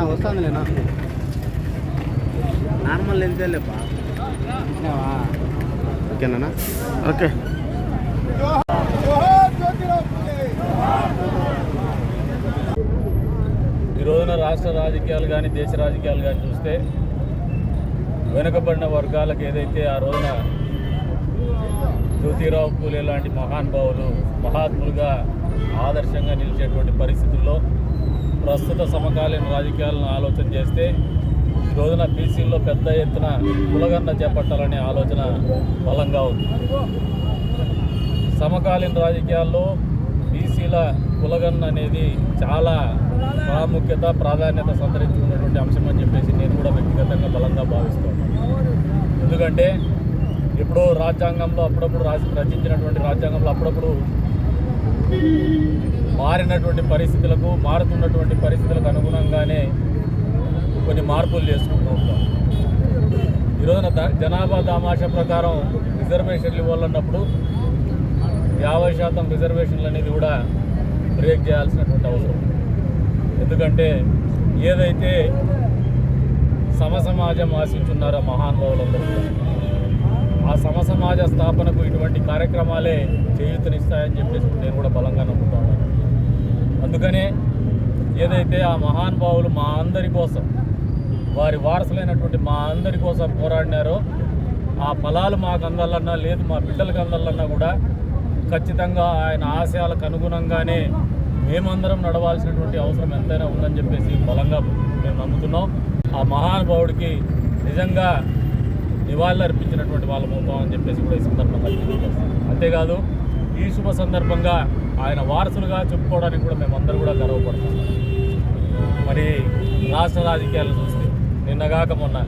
వస్తుందిలేనా normal ఎంతేలేపా ఓకేనా okay. ఈ రోజున రాష్ట్ర రాజకీయాలు కానీ దేశ రాజకీయాలు కానీ చూస్తే వెనుకబడిన వర్గాలకు ఏదైతే ఆ రోజున జ్యోతిరావు పూలే లాంటి మహానుభావులు మహాత్ములుగా ఆదర్శంగా నిలిచేటువంటి పరిస్థితుల్లో ప్రస్తుత సమకాలీన రాజకీయాలను ఆలోచన చేస్తే ఈ రోజున బీసీల్లో పెద్ద ఎత్తున కులగన్న చేపట్టాలనే ఆలోచన బలంగా ఉంది. సమకాలీన రాజకీయాల్లో బీసీల కులగన్న అనేది చాలా ప్రాధాన్యత సంతరించుకున్నటువంటి అంశం అని చెప్పేసి నేను కూడా వ్యక్తిగతంగా బలంగా భావిస్తాను. ఎందుకంటే ఇప్పుడు రాజ్యాంగంలో అప్పుడప్పుడు రచించినటువంటి రాజ్యాంగంలో అప్పుడప్పుడు మారుతున్నటువంటి పరిస్థితులకు అనుగుణంగానే కొన్ని మార్పులు చేసుకుంటూ ఉంటాం. ఈరోజున జనాభా దామాషా ప్రకారం రిజర్వేషన్లు ఇవ్వాలన్నప్పుడు 50% రిజర్వేషన్లు అనేది కూడా బ్రేక్ చేయాల్సినటువంటి అవసరం. ఎందుకంటే ఏదైతే సమసమాజం ఆశించున్నారో మహానుభావులందరూ ఆ సమసమాజ స్థాపనకు ఇటువంటి కార్యక్రమాలే చేయూతనిస్తాయని చెప్పేసి నేను కూడా బలంగా నమ్ముతాను. అందుకనే ఏదైతే ఆ మహానుభావులు మా అందరి కోసం వారి వారసులైనటువంటి మా అందరి కోసం పోరాడినారో ఆ ఫలాలు మాకు అందాలన్నా లేదు మా బిడ్డలకు అందాలన్నా కూడా ఖచ్చితంగా ఆయన ఆశయాలకు అనుగుణంగానే మేమందరం నడవాల్సినటువంటి అవసరం ఎంతైనా ఉందని చెప్పేసి బలంగా మేము నమ్ముతున్నాం. ఆ మహానుభావుడికి నిజంగా నివాళులు అర్పించినటువంటి వాళ్ళం అవుతామని చెప్పేసి కూడా ఈ సందర్భంగా తెలియజేస్తాం. అంతేకాదు ఈ శుభ సందర్భంగా ఆయన వారసులుగా చెప్పుకోవడానికి కూడా మేమందరూ కూడా గర్వపడుతున్నాం. మరి రాష్ట్ర రాజకీయాలు చూస్తే నిన్నగాక మొన్న